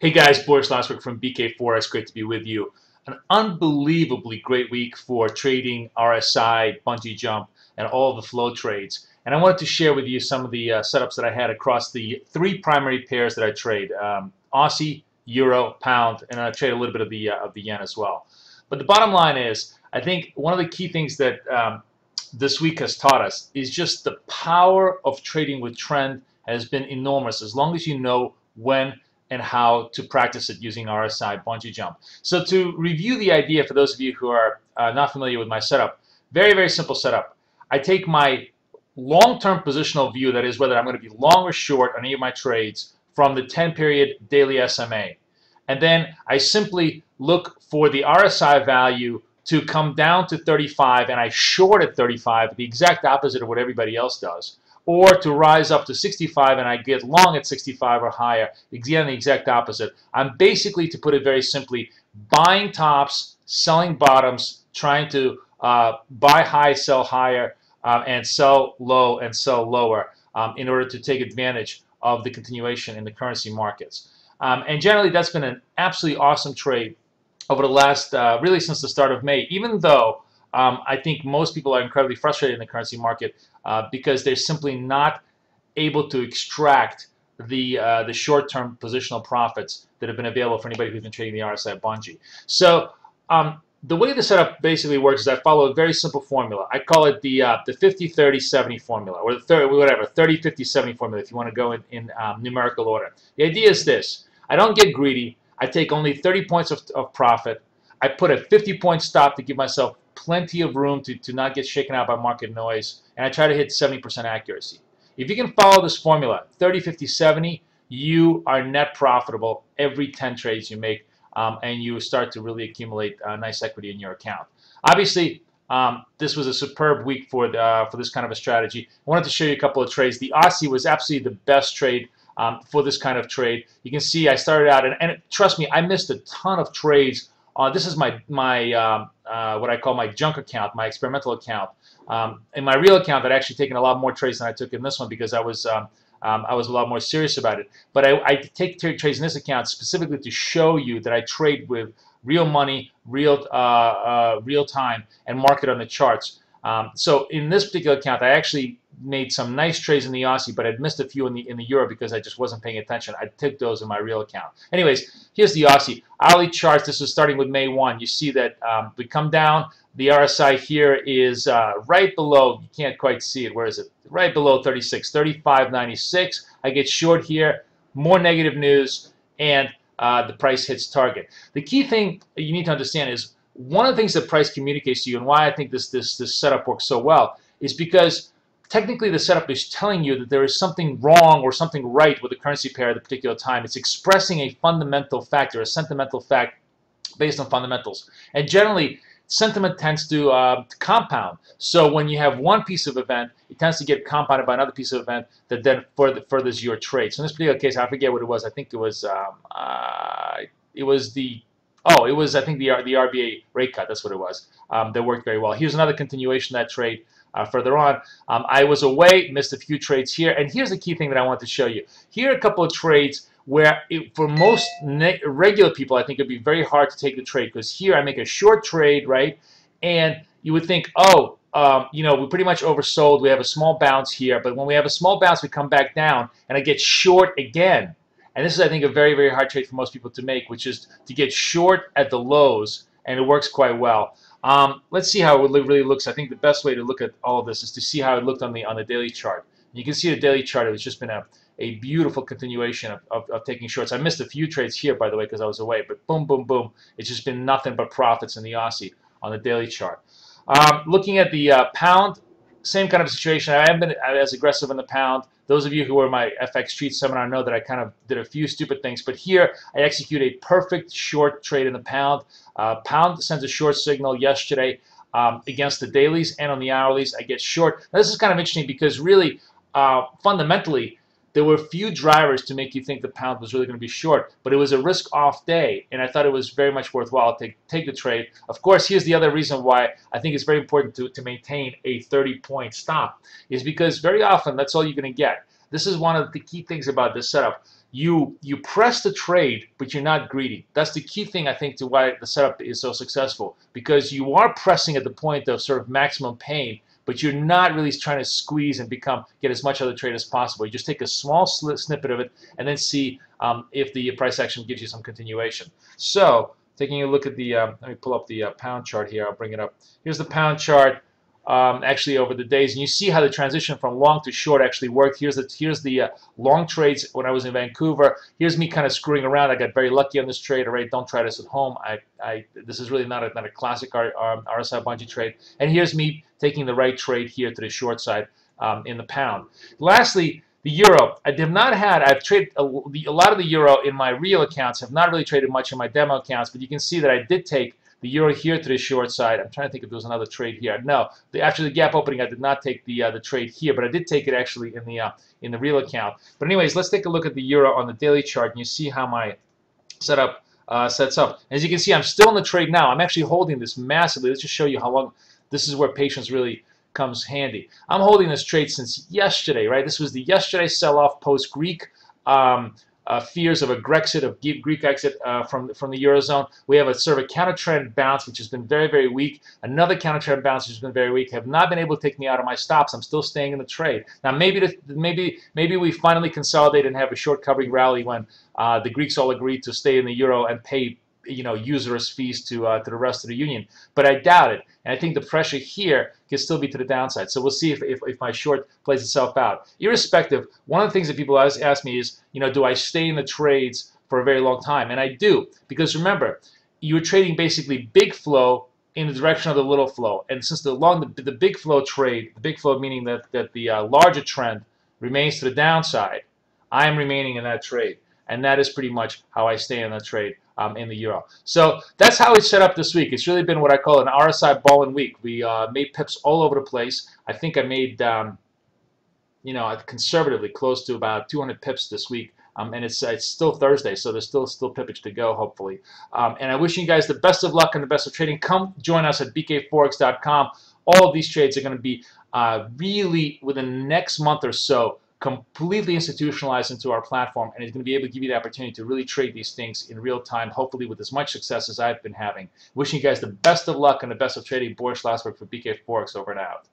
Hey guys, Boris Laswick from BK Forex. Great to be with you. An unbelievably great week for trading RSI, bungee jump, and all the flow trades. And I wanted to share with you some of the setups that I had across the three primary pairs that I trade: Aussie, Euro, Pound, and I trade a little bit of the yen as well. But the bottom line is, I think one of the key things that this week has taught us is just the power of trading with trend has been enormous, as long as you know when and how to practice it using RSI bungee jump. So to review the idea for those of you who are not familiar with my setup, very, very simple setup. I take my long-term positional view, that is whether I'm going to be long or short on any of my trades, from the 10-period daily SMA. And then I simply look for the RSI value to come down to 35, and I short at 35, the exact opposite of what everybody else does, or to rise up to 65 and I get long at 65 or higher, again the exact opposite. I'm basically, to put it very simply, buying tops, selling bottoms, trying to buy high, sell higher, and sell low and sell lower in order to take advantage of the continuation in the currency markets. And generally that's been an absolutely awesome trade over the last, really since the start of May, even though I think most people are incredibly frustrated in the currency market because they're simply not able to extract the short-term positional profits that have been available for anybody who's been trading the RSI bungee. So the way the setup basically works is I follow a very simple formula. I call it the 50-30-70 formula, or the whatever 30-50-70 formula if you want to go in numerical order. The idea is this: I don't get greedy. I take only 30 points of profit. I put a 50-point stop to give myself plenty of room to not get shaken out by market noise, and I try to hit 70% accuracy. If you can follow this formula, 30, 50, 70, you are net profitable every 10 trades you make, and you start to really accumulate nice equity in your account. Obviously, this was a superb week for this kind of a strategy. I wanted to show you a couple of trades. The Aussie was absolutely the best trade for this kind of trade. You can see I started out, and trust me, I missed a ton of trades. This is my what I call my junk account, my experimental account. In my real account, I'd actually taken a lot more trades than I took in this one because I was a lot more serious about it. But I take trades in this account specifically to show you that I trade with real money, real time, and market on the charts. So in this particular account, I actually made some nice trades in the Aussie, but I'd missed a few in the Euro because I just wasn't paying attention. I took those in my real account. Anyways, here's the Aussie. Hourly charts, this is starting with May 1. You see that we come down. The RSI here is right below, you can't quite see it, where is it? Right below 36, 35.96. I get short here, more negative news, and the price hits target. The key thing you need to understand is one of the things that price communicates to you, and why I think this setup works so well, is because technically the setup is telling you that there is something wrong or something right with the currency pair at a particular time. It's expressing a fundamental fact or a sentimental fact based on fundamentals. And generally, sentiment tends to compound. So when you have one piece of event, it tends to get compounded by another piece of event that then furthers your trade. So in this particular case, I forget what it was. I think it was I think the RBA rate cut. That's what it was. That worked very well. Here's another continuation of that trade. Further on, I was away, missed a few trades here, and here's the key thing that I want to show you. Here are a couple of trades where, for most regular people, I think it'd be very hard to take the trade, because here I make a short trade, right? And you would think, oh, you know, we pretty much oversold. We have a small bounce here, but when we have a small bounce, we come back down, and I get short again. And this is, I think, a very, very hard trade for most people to make, which is to get short at the lows, and it works quite well. Let's see how it really looks. I think the best way to look at all of this is to see how it looked on the daily chart. You can see the daily chart. It's just been a beautiful continuation of taking shorts. I missed a few trades here, by the way, because I was away. But boom, boom, boom. It's just been nothing but profits in the Aussie on the daily chart. Looking at the pound, same kind of situation. I haven't been as aggressive in the pound. Those of you who were in my FX Street seminar know that I kind of did a few stupid things. But here, I execute a perfect short trade in the pound. Pound sends a short signal yesterday against the dailies, and on the hourlies, I get short. Now, this is kind of interesting because really, fundamentally, there were few drivers to make you think the pound was really going to be short, but it was a risk-off day, and I thought it was very much worthwhile to take the trade. Of course, here's the other reason why I think it's very important to maintain a 30-point stop, is because very often that's all you're going to get. This is one of the key things about this setup. you press the trade, but you're not greedy. That's the key thing, I think, to why the setup is so successful, because you are pressing at the point of sort of maximum pain, but you're not really trying to squeeze and get as much of the trade as possible. You just take a small snippet of it and then see if the price action gives you some continuation. So taking a look at the, let me pull up the pound chart here. I'll bring it up. Here's the pound chart. Actually over the days, and you see how the transition from long to short actually worked. Here's the long trades when I was in Vancouver. Here's me kind of screwing around. I got very lucky on this trade. All right, don't try this at home. This is really not a classic RSI bungee trade. And here's me taking the right trade here to the short side in the pound. Lastly, the euro. I've traded a lot of the euro in my real accounts. Have not really traded much in my demo accounts, but you can see that I did take the euro here to the short side. I'm trying to think if there was another trade here. No, after the gap opening, I did not take the trade here, but I did take it actually in the real account. But anyways, let's take a look at the euro on the daily chart, and you see how my setup sets up. As you can see, I'm still in the trade now. I'm actually holding this massively. Let's just show you how long. This is where patience really comes handy. I'm holding this trade since yesterday, right? This was the yesterday sell-off post-Greek. Fears of a Grexit, of Greek exit from the Eurozone. We have a sort of a counter trend bounce, which has been very, very weak. Another counter trend bounce, which has been very weak. Have not been able to take me out of my stops. I'm still staying in the trade. Now, maybe we finally consolidate and have a short covering rally when the Greeks all agree to stay in the euro and pay, usurious fees to the rest of the union. But I doubt it. And I think the pressure here can still be to the downside. So we'll see if my short plays itself out. Irrespective, one of the things that people ask me is, do I stay in the trades for a very long time? And I do, because remember, you're trading basically big flow in the direction of the little flow. And since the big flow trade, the big flow meaning that the larger trend remains to the downside, I am remaining in that trade. And that is pretty much how I stay in that trade in the euro. So that's how it's set up this week. It's really been what I call an RSI balling week. We made pips all over the place. I think I made, conservatively close to about 200 pips this week. And it's still Thursday, so there's still pippage to go, hopefully. And I wish you guys the best of luck and the best of trading. Come join us at bkforex.com. All of these trades are going to be really, within the next month or so, completely institutionalized into our platform, and it's going to be able to give you the opportunity to really trade these things in real time, hopefully with as much success as I've been having. Wishing you guys the best of luck and the best of trading. Boris Schlossberg for BK Forex, over and out.